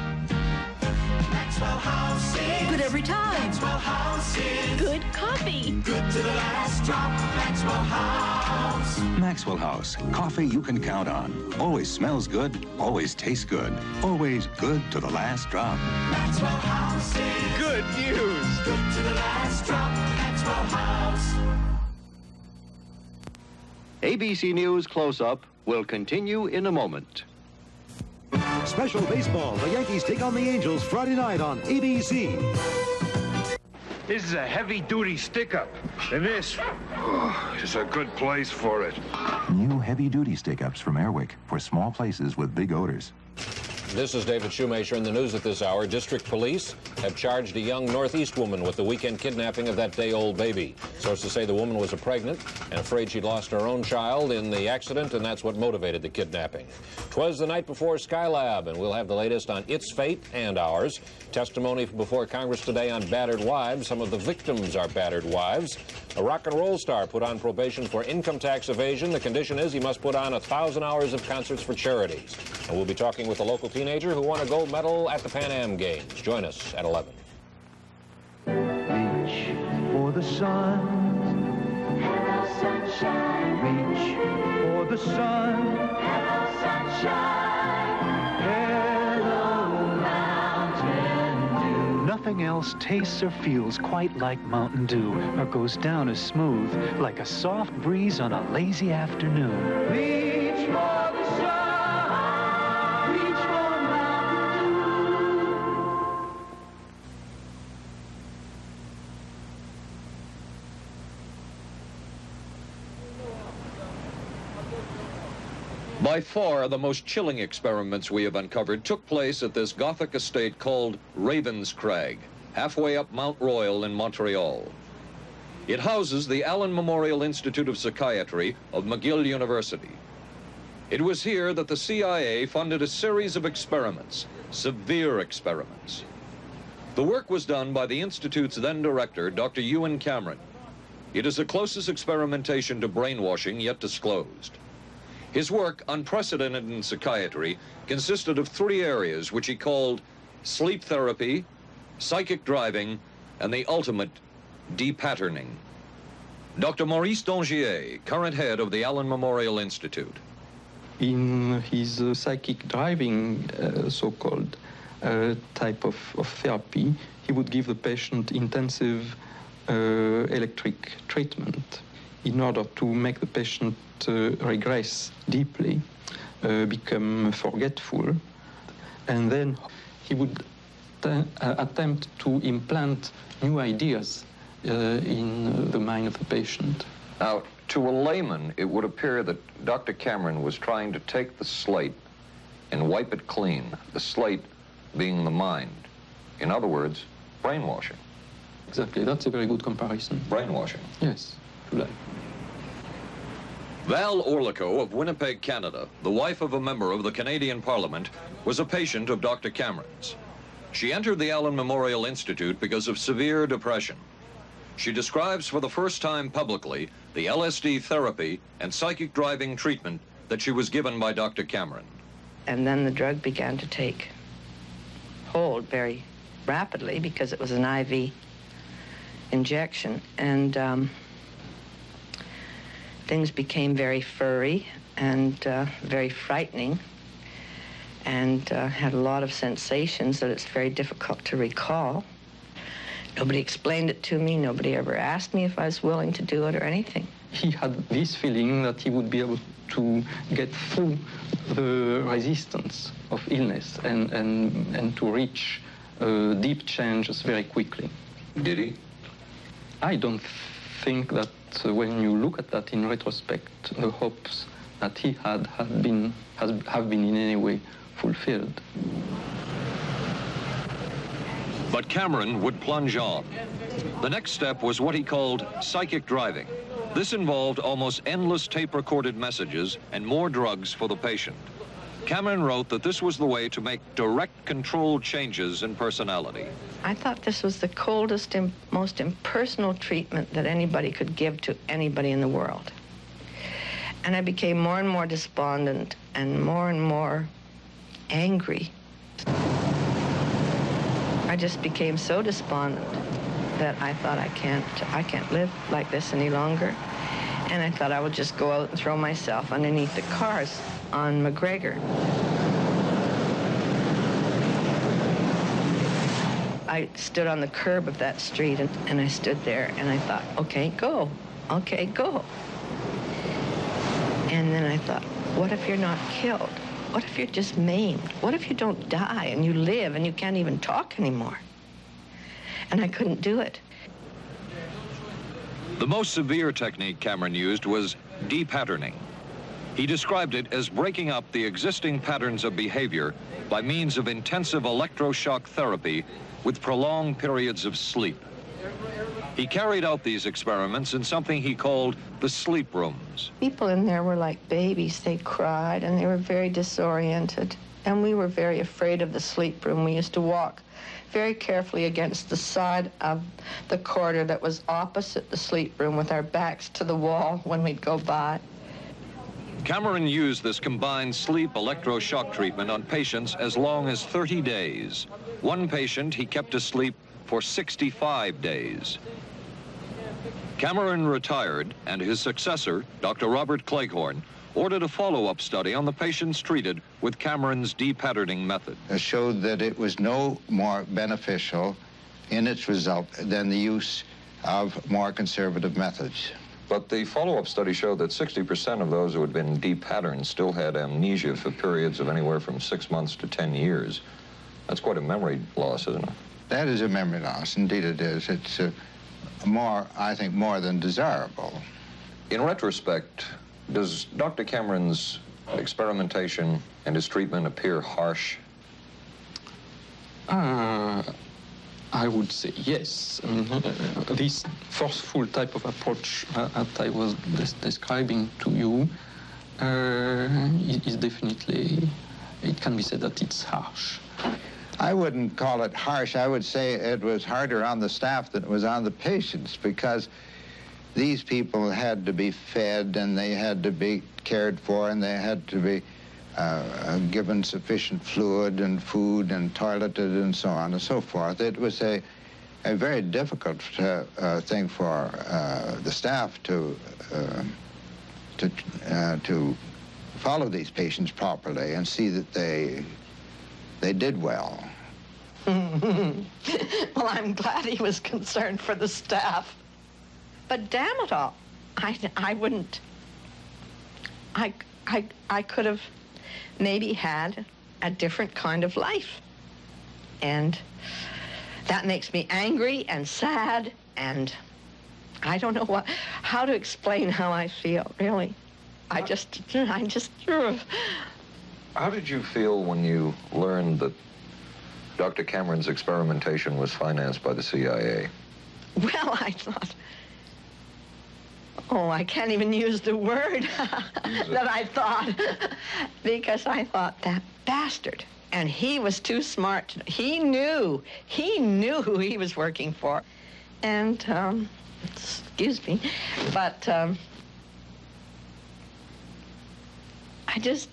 Maxwell House is good every time. Maxwell House is good coffee. Good to the last drop. Maxwell House. Maxwell House, coffee you can count on. Always smells good, always tastes good, always good to the last drop. Maxwell House is good news. Good to the last drop. Maxwell House. ABC News Close-Up will continue in a moment. Special baseball. The Yankees take on the Angels Friday night on ABC. This is a heavy-duty stick-up, and this is a good place for it. New heavy-duty stick-ups from Airwick for small places with big odors. This is David Shoemaker in the news at this hour. District police have charged a young Northeast woman with the weekend kidnapping of that day-old baby. Sources say the woman was pregnant and afraid she'd lost her own child in the accident, and that's what motivated the kidnapping. 'Twas the night before Skylab, and we'll have the latest on its fate and ours. Testimony before Congress today on battered wives. Some of the victims are battered wives. A rock and roll star put on probation for income tax evasion. The condition is he must put on 1,000 hours of concerts for charities. And we'll be talking with a local teenager who won a gold medal at the Pan Am Games. Join us at 11. Reach for the sun. Hello, sunshine. Reach for the sun. Hello, sunshine. Hello, Mountain Dew. Nothing else tastes or feels quite like Mountain Dew, or goes down as smooth like a soft breeze on a lazy afternoon. Reach for the sun. By far, the most chilling experiments we have uncovered took place at this Gothic estate called Ravenscrag, halfway up Mount Royal in Montreal. It houses the Allen Memorial Institute of Psychiatry of McGill University. It was here that the CIA funded a series of experiments, severe experiments. The work was done by the Institute's then director, Dr. Ewan Cameron. It is the closest experimentation to brainwashing yet disclosed. His work, unprecedented in psychiatry, consisted of 3 areas which he called sleep therapy, psychic driving, and the ultimate depatterning. Dr. Maurice Dongier, current head of the Allen Memorial Institute. In his psychic driving, so-called type of therapy, he would give the patient intensive electric treatment in order to make the patient regress deeply, become forgetful. and then he would attempt to implant new ideas in the mind of the patient. Now, to a layman, it would appear that Dr. Cameron was trying to take the slate and wipe it clean, the slate being the mind. In other words, brainwashing. Exactly, that's a very good comparison. Brainwashing. Yes, if you like. Val Orlico of Winnipeg, Canada, the wife of a member of the Canadian Parliament, was a patient of Dr. Cameron's. She entered the Allen Memorial Institute because of severe depression. She describes for the first time publicly the LSD therapy and psychic driving treatment that she was given by Dr. Cameron. And then the drug began to take hold very rapidly because it was an IV injection. And things became very furry and very frightening, and had a lot of sensations that it's very difficult to recall. Nobody explained it to me. Nobody ever asked me if I was willing to do it or anything. He had this feeling that he would be able to get through the resistance of illness and to reach deep changes very quickly. Did he? I don't think that when you look at that in retrospect, the hopes that he had have been in any way fulfilled. But Cameron would plunge on. The next step was what he called psychic driving. This involved almost endless tape-recorded messages and more drugs for the patient. Cameron wrote that this was the way to make direct controlled changes in personality. I thought this was the coldest and most impersonal treatment that anybody could give to anybody in the world. And I became more and more despondent and more angry. I just became so despondent that I thought I can't live like this any longer. And I thought I would just go out and throw myself underneath the cars on McGregor. I stood on the curb of that street and I stood there and I thought, okay, go. Okay, go. And then I thought, what if you're not killed? What if you're just maimed? What if you don't die and you live and you can't even talk anymore? And I couldn't do it. The most severe technique Cameron used was de-patterning. He described it as breaking up the existing patterns of behavior by means of intensive electroshock therapy with prolonged periods of sleep. He carried out these experiments in something he called the sleep rooms. People in there were like babies. They cried and they were very disoriented. And we were very afraid of the sleep room. We used to walk very carefully against the side of the corridor that was opposite the sleep room with our backs to the wall when we'd go by. Cameron used this combined sleep electroshock treatment on patients as long as 30 days. One patient he kept asleep for 65 days. Cameron retired, and his successor, Dr. Robert Cleghorn, ordered a follow-up study on the patients treated with Cameron's de-patterning method. It showed that it was no more beneficial in its result than the use of more conservative methods. But the follow-up study showed that 60% of those who had been de-patterned still had amnesia for periods of anywhere from 6 months to 10 years. That's quite a memory loss, isn't it? That is a memory loss. Indeed it is. It's I think, more than desirable. In retrospect, does Dr. Cameron's experimentation and his treatment appear harsh? I would say yes. I mean, this forceful type of approach that I was describing to you is definitely, it can be said that it's harsh. I wouldn't call it harsh. I would say it was harder on the staff than it was on the patients, because these people had to be fed and they had to be cared for and they had to be given sufficient fluid and food and toileted and so on and so forth. It was a very difficult thing for the staff to follow these patients properly and see that they did well. Well, I'm glad he was concerned for the staff. But damn it all, I wouldn't. I could have maybe had a different kind of life. And that makes me angry and sad, and I don't know how to explain how I feel, really. I just. How did you feel when you learned that Dr. Cameron's experimentation was financed by the CIA? Well, I thought, oh, I can't even use the word that I thought, because I thought, that bastard. And he was too smart. He knew who he was working for. And, excuse me, but I just,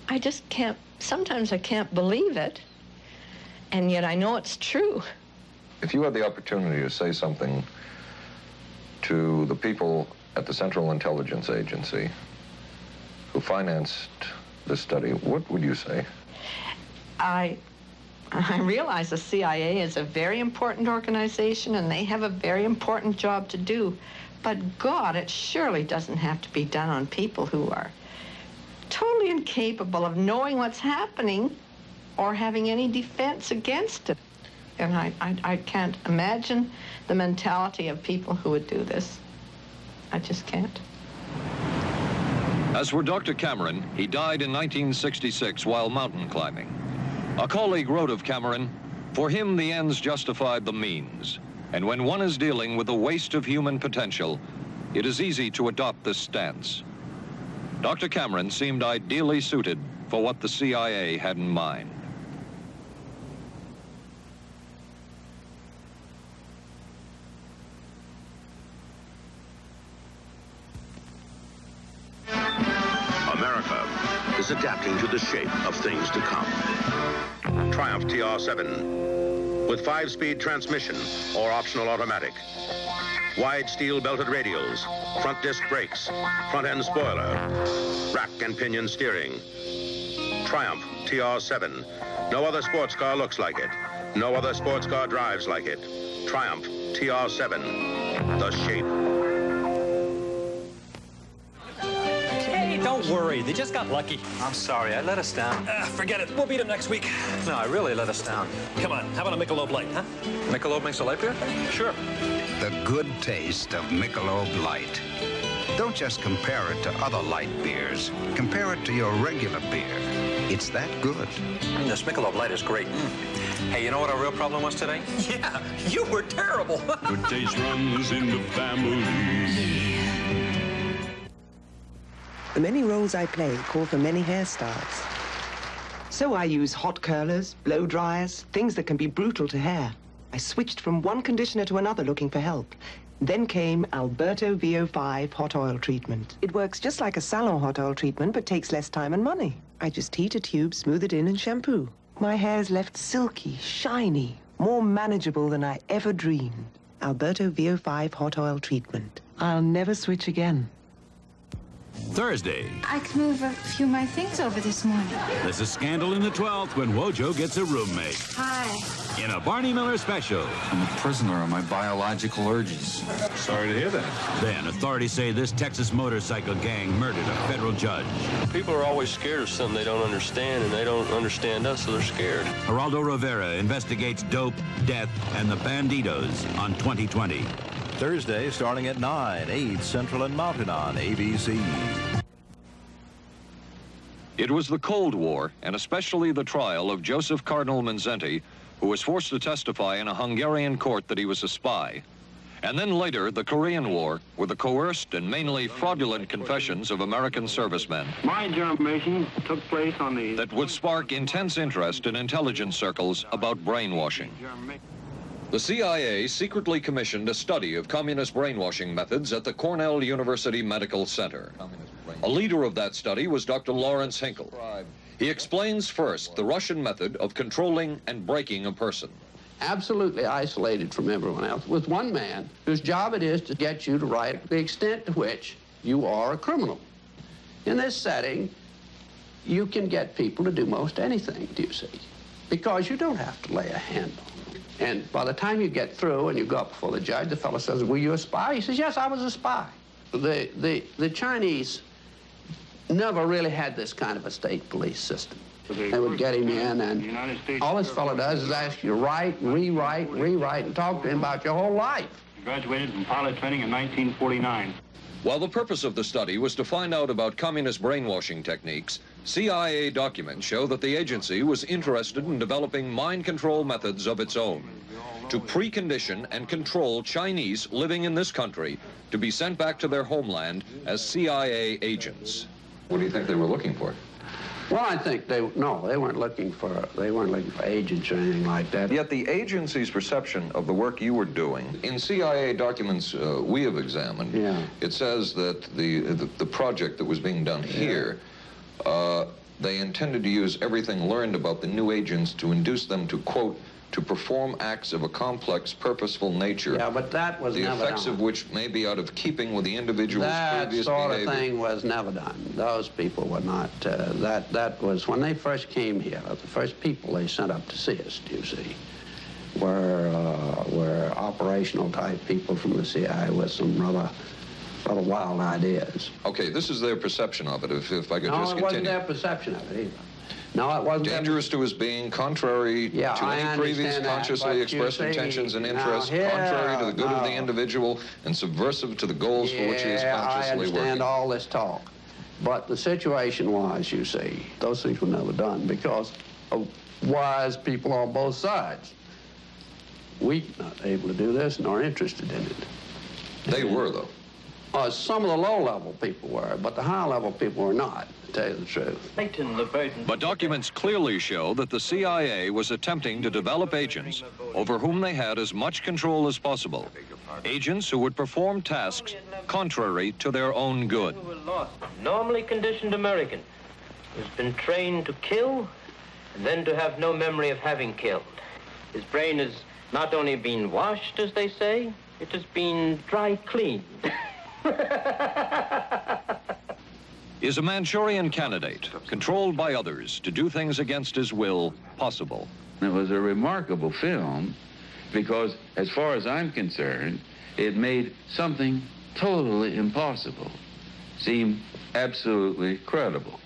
I just can't, sometimes I can't believe it. And yet I know it's true. If you had the opportunity to say something to the people at the Central Intelligence Agency who financed this study, what would you say? I realize the CIA is a very important organization and they have a very important job to do. But God, it surely doesn't have to be done on people who are totally incapable of knowing what's happening or having any defense against it. And I can't imagine the mentality of people who would do this. I just can't. As for Dr. Cameron, he died in 1966 while mountain climbing. A colleague wrote of Cameron, "For him, the ends justified the means. And when one is dealing with the waste of human potential, it is easy to adopt this stance." Dr. Cameron seemed ideally suited for what the CIA had in mind. America is adapting to the shape of things to come. Triumph TR7 with 5-speed transmission or optional automatic. Wide steel belted radials, front disc brakes, front end spoiler, rack and pinion steering. Triumph TR7. No other sports car looks like it. No other sports car drives like it. Triumph TR7. The shape. Don't worry, they just got lucky. I'm sorry, I let us down. Forget it, we'll beat them next week. No, I really let us down. Come on, how about a Michelob Light, huh? Michelob makes a light beer? Sure. The good taste of Michelob Light. Don't just compare it to other light beers. Compare it to your regular beer. It's that good. This Michelob Light is great. Hey, you know what our real problem was today? Yeah, you were terrible. Good taste runs in the family. The many roles I play call for many hairstyles. So I use hot curlers, blow dryers, things that can be brutal to hair. I switched from one conditioner to another looking for help. Then came Alberto VO5 hot oil treatment. It works just like a salon hot oil treatment, but takes less time and money. I just heat a tube, smooth it in, and shampoo. My hair's left silky, shiny, more manageable than I ever dreamed. Alberto VO5 hot oil treatment. I'll never switch again. Thursday. I could move a few of my things over this morning. There's a scandal in the 12th when Wojo gets a roommate. Hi. In a Barney Miller special. I'm a prisoner of my biological urges. Sorry to hear that. Then authorities say this Texas motorcycle gang murdered a federal judge. People are always scared of something they don't understand, and they don't understand us, so they're scared. Geraldo Rivera investigates dope, death, and the Banditos on 2020. Thursday, starting at 9, 8 Central and Mountain on ABC. It was the Cold War, and especially the trial of Joseph Cardinal Mindszenty, who was forced to testify in a Hungarian court that he was a spy. And then later, the Korean War, with the coerced and mainly fraudulent confessions of American servicemen. My information took place on the... that would spark intense interest in intelligence circles about brainwashing. The CIA secretly commissioned a study of communist brainwashing methods at the Cornell University Medical Center. A leader of that study was Dr. Lawrence Hinkle. He explains first the Russian method of controlling and breaking a person. Absolutely isolated from everyone else, with one man whose job it is to get you to write the extent to which you are a criminal. In this setting, you can get people to do most anything, do you see? Because you don't have to lay a hand on them. And by the time you get through and you go up before the judge, the fellow says, "Were you a spy?" He says, "Yes, I was a spy." The Chinese never really had this kind of a state police system. They would get him in, and all this fellow does is ask you to write, rewrite, and talk to him about your whole life. Graduated from pilot training in 1949. While the purpose of the study was to find out about communist brainwashing techniques, CIA documents show that the agency was interested in developing mind control methods of its own to precondition and control Chinese living in this country to be sent back to their homeland as CIA agents. What do you think they were looking for? Well, I think they weren't looking for agents or anything like that. Yet the agency's perception of the work you were doing, in CIA documents we have examined, it says that the project that was being done here, they intended to use everything learned about the new agents to induce them to, quote, to perform acts of a complex, purposeful nature. Yeah, but that was the never effects done. of which may be out of keeping with the individual's previous That sort behavior. of thing was never done. Those people were not, that was, when they first came here, the first people they sent up to see us, you see, were operational type people from the CIA with some rather wild ideas. Okay, this is their perception of it, if I could just continue. No, it wasn't their perception of it either. No, it wasn't. Dangerous to his being, contrary to any previous consciously expressed intentions and interests, contrary to the good of the individual, and subversive to the goals for which he is consciously working. I understand all this talk. But the situation was, you see, those things were never done because of wise people on both sides. We were not able to do this nor interested in it. They were, though. Some of the low-level people were, but the high-level people were not, to tell you the truth. But documents clearly show that the CIA was attempting to develop agents over whom they had as much control as possible. Agents who would perform tasks contrary to their own good. Normally conditioned American who's been trained to kill and then to have no memory of having killed. His brain has not only been washed, as they say, it has been dry cleaned. Is a Manchurian candidate, controlled by others to do things against his will, possible? It was a remarkable film because, as far as I'm concerned, it made something totally impossible seem absolutely credible.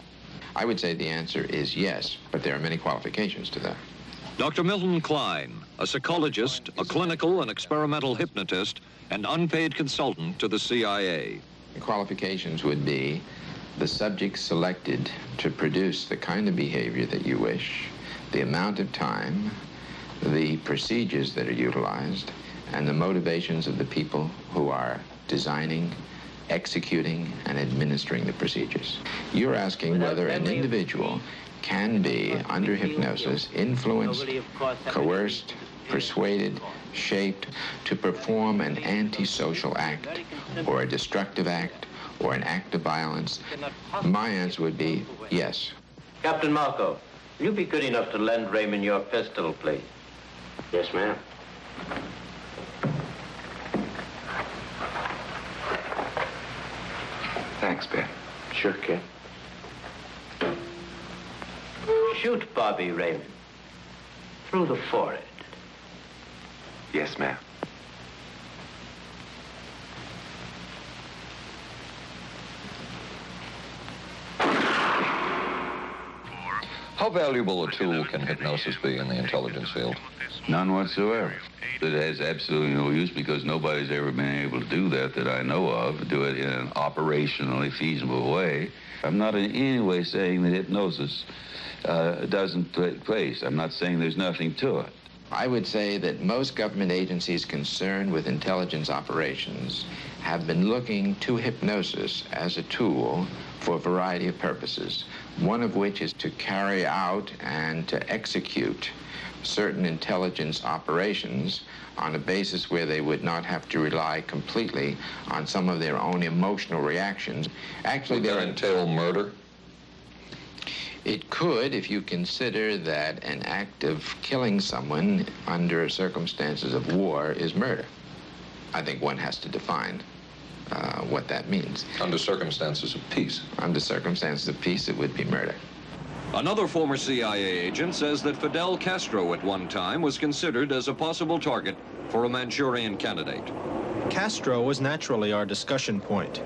I would say the answer is yes, but there are many qualifications to that. Dr. Milton Klein, a psychologist, a clinical and experimental hypnotist, and unpaid consultant to the CIA. The qualifications would be the subject selected to produce the kind of behavior that you wish, the amount of time, the procedures that are utilized, and the motivations of the people who are designing, executing, and administering the procedures. You're asking whether an individual can be, under hypnosis, influenced, coerced, persuaded, shaped to perform an antisocial act, or a destructive act, or an act of violence. My answer would be yes. Captain Marco, will you be good enough to lend Raymond your pistol, please? Yes, ma'am. Thanks, Ben. Sure, kid. Shoot Bobby, Raymond. Through the forehead. Yes, ma'am. How valuable a tool can hypnosis be in the intelligence field? None whatsoever. It has absolutely no use because nobody's ever been able to do that I know of, do it in an operationally feasible way. I'm not in any way saying that hypnosis doesn't take place. I'm not saying there's nothing to it. I would say that most government agencies concerned with intelligence operations have been looking to hypnosis as a tool for a variety of purposes, one of which is to carry out and to execute certain intelligence operations on a basis where they would not have to rely completely on some of their own emotional reactions. Actually, would that entail murder? It could, if you consider that an act of killing someone under circumstances of war is murder. I think one has to define what that means. Under circumstances of peace? Under circumstances of peace, it would be murder. Another former CIA agent says that Fidel Castro at one time was considered as a possible target for a Manchurian candidate. Castro was naturally our discussion point.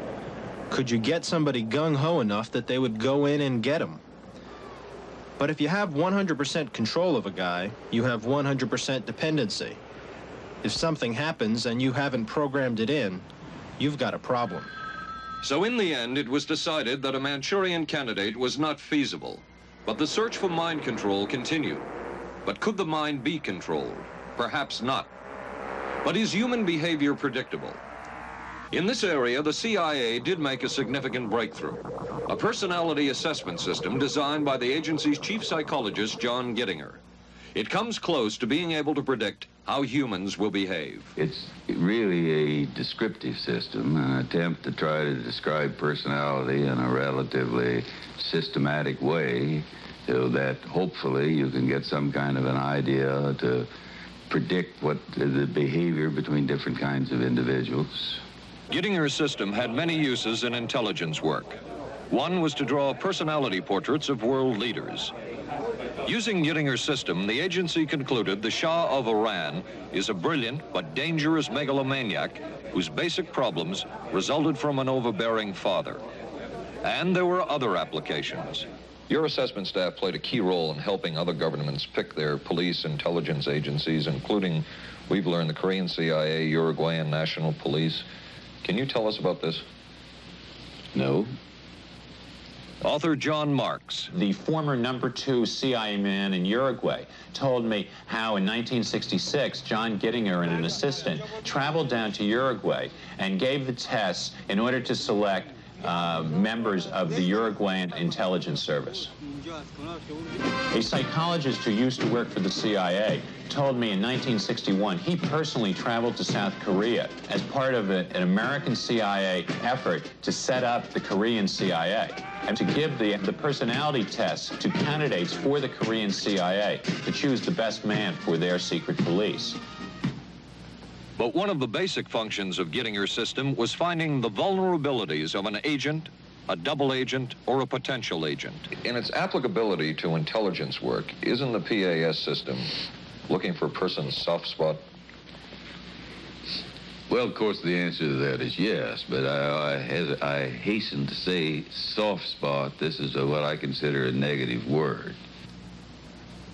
Could you get somebody gung-ho enough that they would go in and get him? But if you have 100% control of a guy, you have 100% dependency. If something happens and you haven't programmed it in, you've got a problem. So in the end, it was decided that a Manchurian candidate was not feasible. But the search for mind control continued. But could the mind be controlled? Perhaps not. But is human behavior predictable? In this area, the CIA did make a significant breakthrough. A personality assessment system designed by the agency's chief psychologist, John Gittinger. It comes close to being able to predict how humans will behave. It's really a descriptive system, an attempt to try to describe personality in a relatively systematic way so that hopefully you can get some kind of an idea to predict what the behavior between different kinds of individuals. Gittinger's system had many uses in intelligence work. One was to draw personality portraits of world leaders. Using Gittinger's system, the agency concluded the Shah of Iran is a brilliant but dangerous megalomaniac whose basic problems resulted from an overbearing father. And there were other applications. Your assessment staff played a key role in helping other governments pick their police intelligence agencies, including, we've learned, the Korean CIA, Uruguayan National Police. Can you tell us about this? No. Author John Marks. The former #2 CIA man in Uruguay told me how in 1966, John Gittinger and an assistant traveled down to Uruguay and gave the tests in order to select members of the Uruguayan intelligence service. A psychologist who used to work for the CIA told me in 1961 he personally traveled to South Korea as part of an American CIA effort to set up the Korean CIA and to give the personality tests to candidates for the Korean CIA to choose the best man for their secret police. But one of the basic functions of Gittinger's system was finding the vulnerabilities of an agent, a double agent, or a potential agent. In its applicability to intelligence work, isn't the PAS system looking for a person's soft spot? Well, of course, the answer to that is yes, but I hasten to say soft spot. This is what I consider a negative word.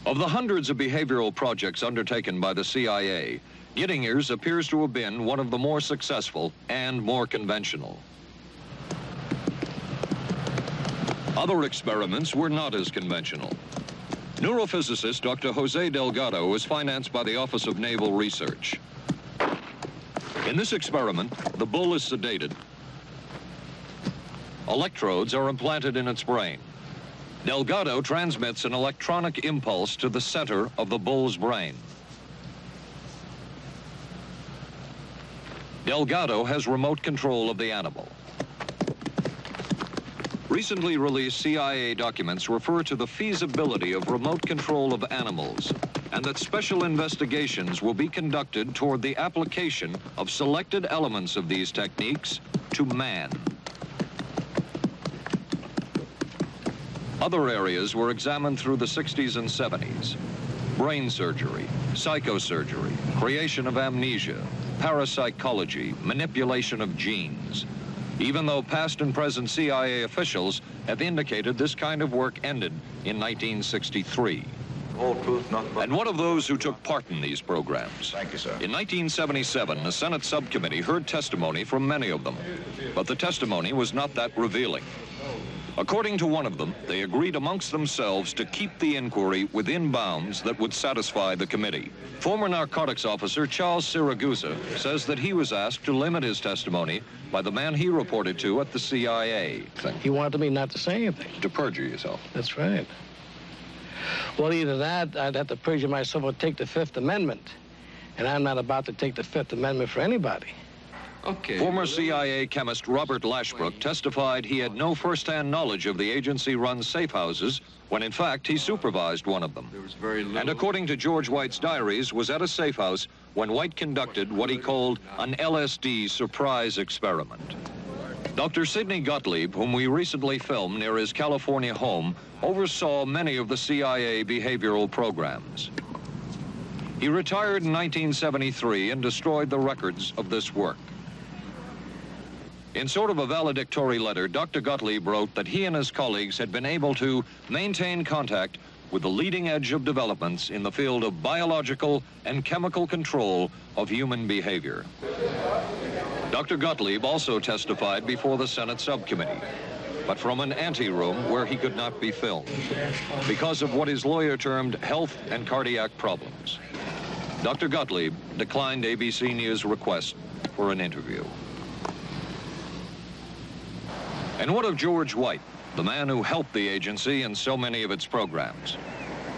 Of the hundreds of behavioral projects undertaken by the CIA, Gittinger's appears to have been one of the more successful and more conventional. Other experiments were not as conventional. Neurophysicist Dr. Jose Delgado was financed by the Office of Naval Research. In this experiment, the bull is sedated. Electrodes are implanted in its brain. Delgado transmits an electronic impulse to the center of the bull's brain. Delgado has remote control of the animal. Recently released CIA documents refer to the feasibility of remote control of animals and that special investigations will be conducted toward the application of selected elements of these techniques to man. Other areas were examined through the 60s and 70s. Brain surgery, psychosurgery, creation of amnesia, parapsychology, manipulation of genes. Even though past and present CIA officials have indicated this kind of work ended in 1963. Whole truth, nothing but... And one of those who took part in these programs. Thank you, sir. In 1977, a Senate subcommittee heard testimony from many of them, but the testimony was not that revealing. According to one of them, they agreed amongst themselves to keep the inquiry within bounds that would satisfy the committee. Former narcotics officer Charles Siragusa says that he was asked to limit his testimony by the man he reported to at the CIA. He wanted me not to say anything. To perjure yourself. That's right. Well, either that, I'd have to perjure myself or take the Fifth Amendment. And I'm not about to take the Fifth Amendment for anybody. Okay. Former CIA chemist Robert Lashbrook testified he had no first-hand knowledge of the agency-run safe houses when, in fact, he supervised one of them. There was very little... And according to George White's diaries, was at a safe house when White conducted what he called an LSD surprise experiment. Dr. Sidney Gottlieb, whom we recently filmed near his California home, oversaw many of the CIA behavioral programs. He retired in 1973 and destroyed the records of this work. In sort of a valedictory letter, Dr. Gottlieb wrote that he and his colleagues had been able to maintain contact with the leading edge of developments in the field of biological and chemical control of human behavior. Dr. Gottlieb also testified before the Senate subcommittee, but from an anteroom where he could not be filmed because of what his lawyer termed health and cardiac problems. Dr. Gottlieb declined ABC News' request for an interview. And what of George White, the man who helped the agency in so many of its programs?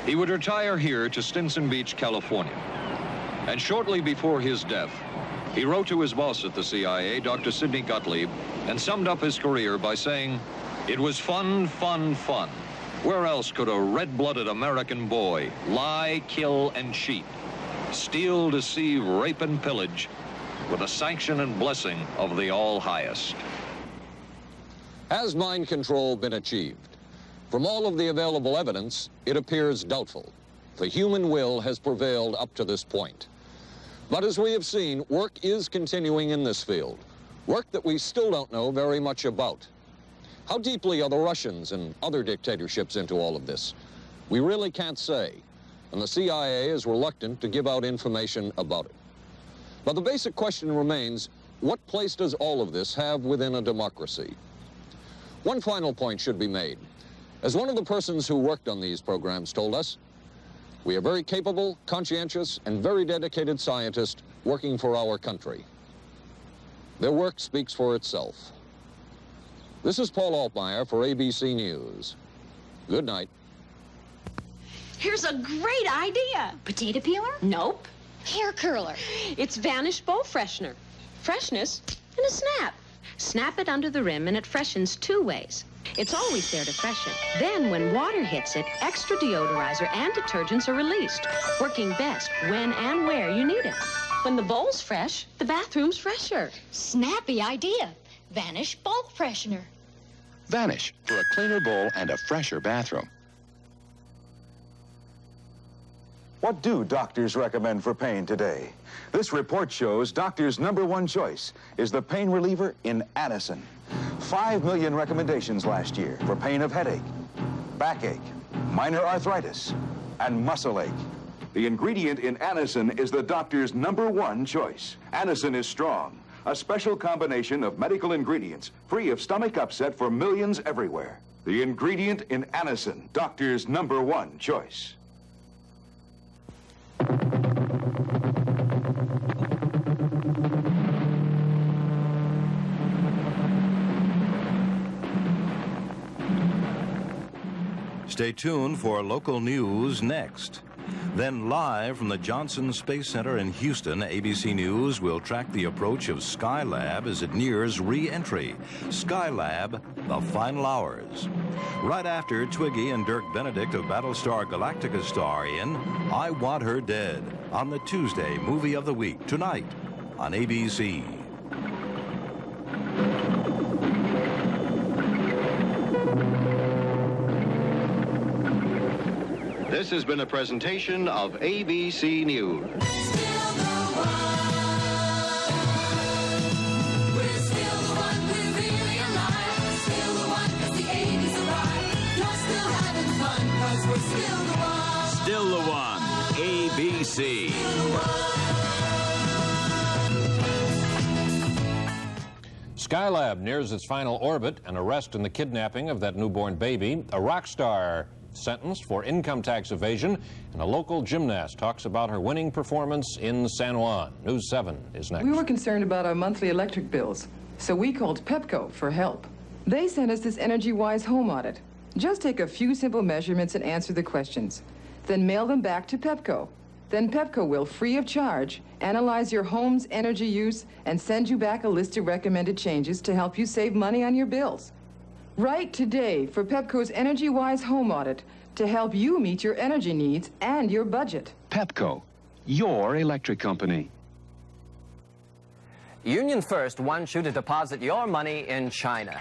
He would retire here to Stinson Beach, California. And shortly before his death, he wrote to his boss at the CIA, Dr. Sidney Gottlieb, and summed up his career by saying, "It was fun, fun, fun. Where else could a red-blooded American boy lie, kill, and cheat, steal, deceive, rape, and pillage with the sanction and blessing of the All-Highest?" Has mind control been achieved? From all of the available evidence, it appears doubtful. The human will has prevailed up to this point. But as we have seen, work is continuing in this field, work that we still don't know very much about. How deeply are the Russians and other dictatorships into all of this? We really can't say, and the CIA is reluctant to give out information about it. But the basic question remains, what place does all of this have within a democracy? One final point should be made. As one of the persons who worked on these programs told us, we are very capable, conscientious, and very dedicated scientists working for our country. Their work speaks for itself. This is Paul Altmaier for ABC News. Good night. Here's a great idea. Potato peeler? Nope. Hair curler. It's Vanish Bowl Freshener. Freshness in a snap. Snap it under the rim and it freshens two ways. It's always there to freshen. Then when water hits it, extra deodorizer and detergents are released, working best when and where you need it. When the bowl's fresh, the bathroom's fresher. Snappy idea. Vanish bowl freshener. Vanish for a cleaner bowl and a fresher bathroom. What do doctors recommend for pain today? This report shows doctors' #1 choice is the pain reliever in Anacin. 5 million recommendations last year for pain of headache, backache, minor arthritis, and muscle ache. The ingredient in Anacin is the doctor's #1 choice. Anacin is strong, a special combination of medical ingredients free of stomach upset for millions everywhere. The ingredient in Anacin, doctor's #1 choice. Stay tuned for local news next. Then live from the Johnson Space Center in Houston, ABC News will track the approach of Skylab as it nears re-entry. Skylab, the final hours. Right after Twiggy and Dirk Benedict of Battlestar Galactica star in I Want Her Dead on the Tuesday Movie of the Week tonight on ABC. This has been a presentation of ABC News. Still the one, ABC. Skylab nears its final orbit, an arrest in the kidnapping of that newborn baby, a rock star sentenced for income tax evasion, and a local gymnast talks about her winning performance in San Juan. News 7 is next. We were concerned about our monthly electric bills, so we called Pepco for help. They sent us this energy-wise home audit. Just take a few simple measurements and answer the questions. Then mail them back to Pepco. Then Pepco will, free of charge, analyze your home's energy use and send you back a list of recommended changes to help you save money on your bills. Write today for Pepco's Energy-Wise Home Audit to help you meet your energy needs and your budget. Pepco, your electric company. Union First wants you to deposit your money in China.